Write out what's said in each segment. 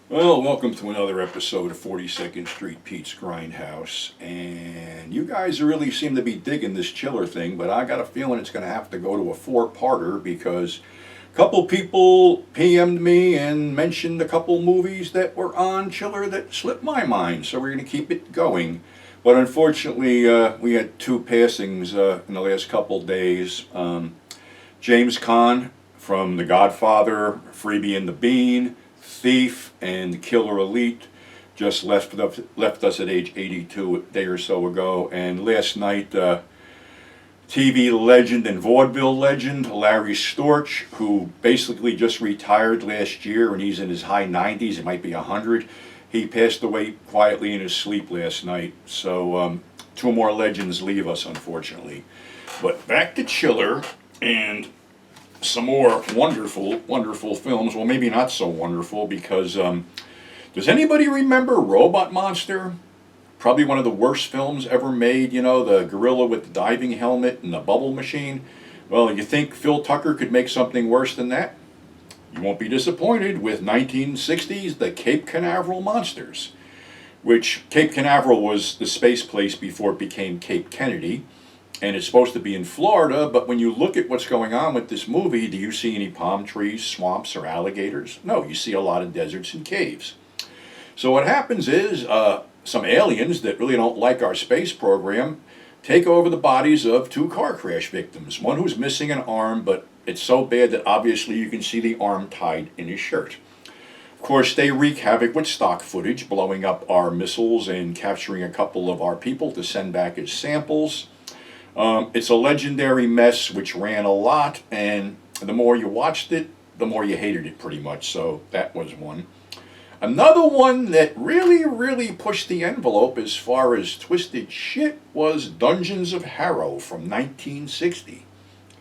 Well, welcome to another episode of 42nd Street Pete's Grindhouse. And you guys really seem to be digging this Chiller thing, but I got a feeling it's going to have to go to a four-parter because a couple people PM'd me and mentioned a couple movies that were on Chiller that slipped my mind. So we're going to keep it going. But unfortunately, we had two passings in the last couple days. James Caan from The Godfather, Freebie and the Bean, Thief, and Killer Elite just left us at age 82 a day or so ago. And last night, TV legend and vaudeville legend Larry Storch, who basically just retired last year and he's in his high 90s, it might be 100, he passed away quietly in his sleep last night. So two more legends leave us, unfortunately. But back to Chiller and some more wonderful, wonderful films. Well, maybe not so wonderful because does anybody remember Robot Monster? Probably one of the worst films ever made, you know, the gorilla with the diving helmet and the bubble machine. Well, you think Phil Tucker could make something worse than that? You won't be disappointed with 1960s The Cape Canaveral Monsters, which Cape Canaveral was the space place before it became Cape Kennedy. And it's supposed to be in Florida, but when you look at what's going on with this movie, do you see any palm trees, swamps, or alligators? No, you see a lot of deserts and caves. So what happens is some aliens that really don't like our space program take over the bodies of two car crash victims. One who's missing an arm, but it's so bad that obviously you can see the arm tied in his shirt. Of course, they wreak havoc with stock footage, blowing up our missiles and capturing a couple of our people to send back as samples. It's a legendary mess which ran a lot, and the more you watched it, the more you hated it pretty much, so that was one. Another one that really, really pushed the envelope as far as twisted shit was Dungeons of Harrow from 1960.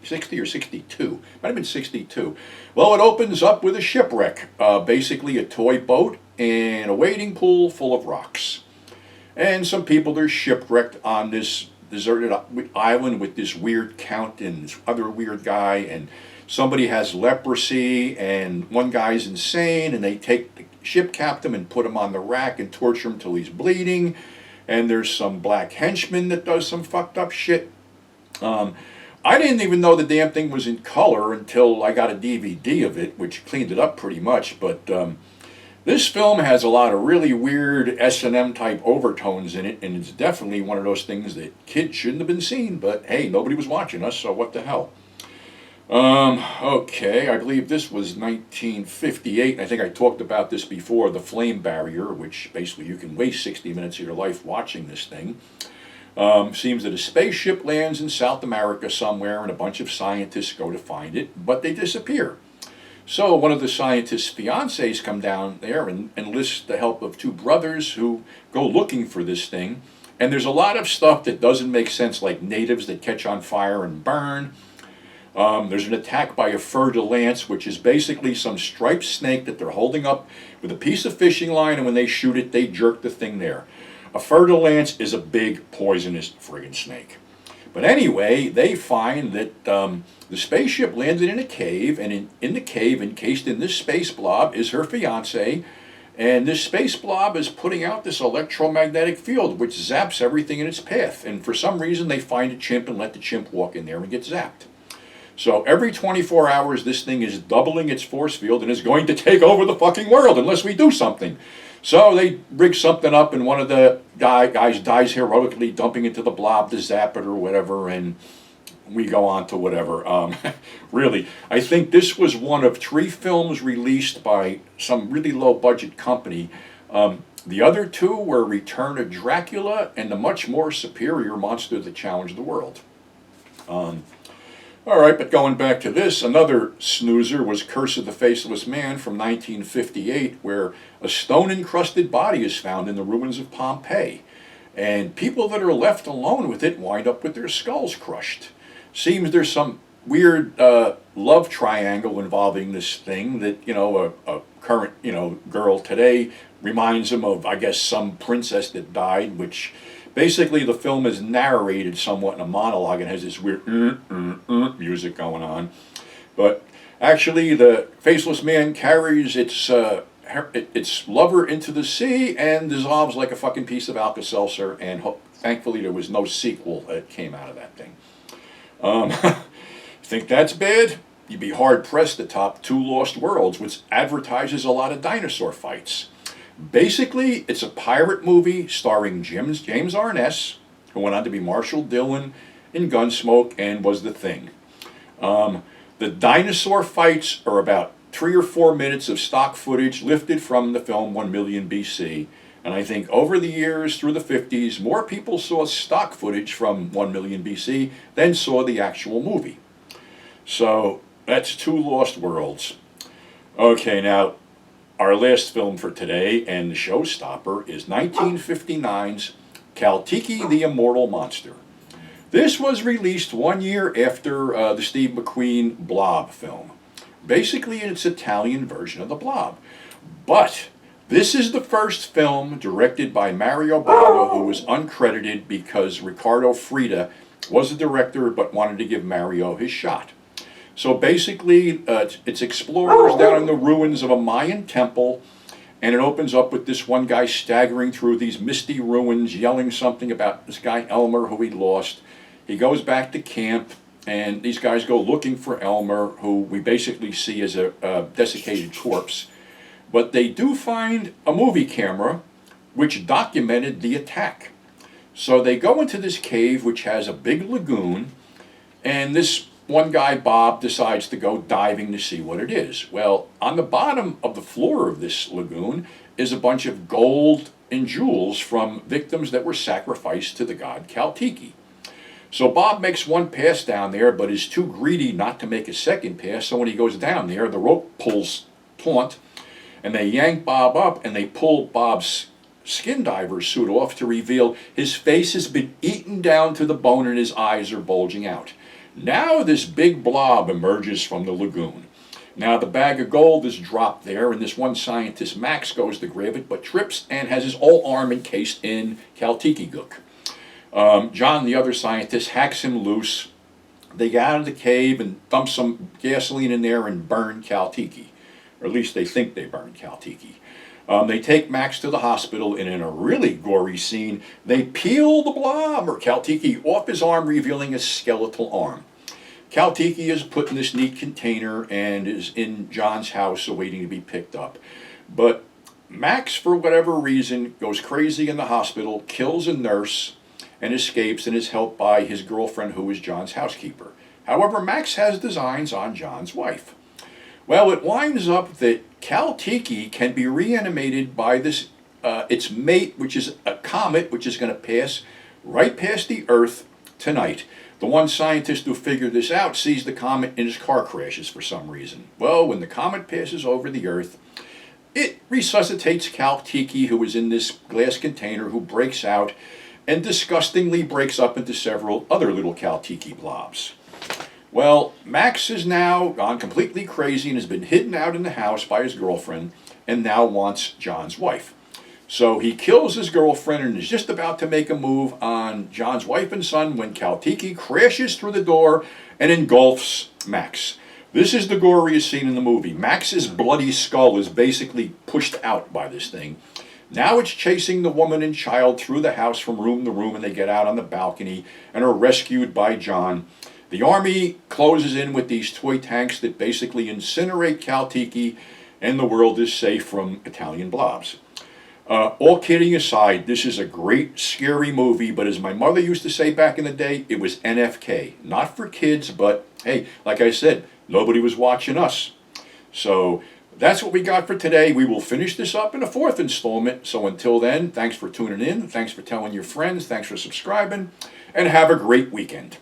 60 or 62. Might have been 62. Well, it opens up with a shipwreck, basically a toy boat and a wading pool full of rocks. And some people are shipwrecked on this deserted island with this weird count and this other weird guy, and somebody has leprosy and one guy's insane, and they take the ship captain and put him on the rack and torture him till he's bleeding, and there's some black henchman that does some fucked up shit. I didn't even know the damn thing was in color until I got a DVD of it, which cleaned it up pretty much, but this film has a lot of really weird S&M type overtones in it, and it's definitely one of those things that kids shouldn't have been seeing, but hey, nobody was watching us, so what the hell. Okay, I believe this was 1958, and I think I talked about this before, The Flame Barrier, which basically you can waste 60 minutes of your life watching this thing. Seems that a spaceship lands in South America somewhere, and a bunch of scientists go to find it, but they disappear. So one of the scientists' fiancés come down there and enlist the help of two brothers who go looking for this thing. And there's a lot of stuff that doesn't make sense, like natives that catch on fire and burn. There's an attack by a fer-de-lance, which is basically some striped snake that they're holding up with a piece of fishing line, and when they shoot it, they jerk the thing there. A fer-de-lance is a big, poisonous friggin' snake. But anyway, they find that the spaceship landed in a cave, and in the cave, encased in this space blob, is her fiancé, and this space blob is putting out this electromagnetic field, which zaps everything in its path. And for some reason, they find a chimp and let the chimp walk in there and get zapped. So every 24 hours, this thing is doubling its force field and is going to take over the fucking world unless we do something. So they rig something up, and one of the guys dies heroically, dumping into the blob to zap it or whatever, and we go on to whatever. Really, I think this was one of 3 films released by some really low-budget company. The other 2 were Return of Dracula and the much more superior Monster that Challenged the World. All right, but going back to this, another snoozer was Curse of the Faceless Man from 1958, where a stone-encrusted body is found in the ruins of Pompeii. And people that are left alone with it wind up with their skulls crushed. Seems there's some weird love triangle involving this thing that, you know, a current, you know, girl today reminds him of, I guess, some princess that died, which basically the film is narrated somewhat in a monologue and has this weird music going on. But actually, the Faceless Man carries its lover into the sea and dissolves like a fucking piece of Alka-Seltzer, and thankfully there was no sequel that came out of that thing. Think that's bad? You'd be hard-pressed to top Two Lost Worlds, which advertises a lot of dinosaur fights. Basically, it's a pirate movie starring James Arness, who went on to be Marshall Dillon in Gunsmoke and was The Thing. The dinosaur fights are about 3 or 4 minutes of stock footage lifted from the film 1 Million BC. And I think over the years, through the 50s, more people saw stock footage from 1 Million BC than saw the actual movie. So that's Two Lost Worlds. Okay, now our last film for today and the showstopper is 1959's Caltiki the Immortal Monster. This was released 1 year after the Steve McQueen Blob film. Basically, it's an Italian version of the Blob. But this is the first film directed by Mario Bava, who was uncredited because Ricardo Frida was the director but wanted to give Mario his shot. So basically, it's explorers down in the ruins of a Mayan temple, and it opens up with this one guy staggering through these misty ruins, yelling something about this guy Elmer, who he'd lost. He goes back to camp, and these guys go looking for Elmer, who we basically see as a desiccated corpse. But they do find a movie camera which documented the attack. So they go into this cave which has a big lagoon, and this one guy, Bob, decides to go diving to see what it is. Well, on the bottom of the floor of this lagoon is a bunch of gold and jewels from victims that were sacrificed to the god Caltiki. So Bob makes one pass down there, but is too greedy not to make a second pass, so when he goes down there, the rope pulls taut, and they yank Bob up, and they pull Bob's skin diver's suit off to reveal his face has been eaten down to the bone and his eyes are bulging out. Now this big blob emerges from the lagoon. Now the bag of gold is dropped there, and this one scientist, Max, goes to grab it, but trips and has his whole arm encased in Caltiki gook. John, the other scientist, hacks him loose. They get out of the cave and dump some gasoline in there and burn Caltiki. Or at least they think they burn Caltiki. They take Max to the hospital, and in a really gory scene, they peel the blob, or Caltiki, off his arm, revealing a skeletal arm. Caltiki is put in this neat container and is in John's house awaiting to be picked up. But Max, for whatever reason, goes crazy in the hospital, kills a nurse, and escapes, and is helped by his girlfriend, who is John's housekeeper. However, Max has designs on John's wife. Well, it winds up that Caltiki can be reanimated by its mate, which is a comet, which is going to pass right past the Earth tonight. The one scientist who figured this out sees the comet and his car crashes for some reason. Well, when the comet passes over the Earth, it resuscitates Caltiki, who is in this glass container, who breaks out and disgustingly breaks up into several other little Caltiki blobs. Well, Max is now gone completely crazy and has been hidden out in the house by his girlfriend and now wants John's wife. So he kills his girlfriend and is just about to make a move on John's wife and son when Caltiki crashes through the door and engulfs Max. This is the goriest scene in the movie. Max's bloody skull is basically pushed out by this thing. Now it's chasing the woman and child through the house from room to room, and they get out on the balcony and are rescued by John. The army closes in with these toy tanks that basically incinerate Caltiki, and the world is safe from Italian blobs. All kidding aside, this is a great, scary movie, but as my mother used to say back in the day, it was NFK. Not for kids, but hey, like I said, nobody was watching us. So that's what we got for today. We will finish this up in a fourth installment. So until then, thanks for tuning in. Thanks for telling your friends. Thanks for subscribing. And have a great weekend.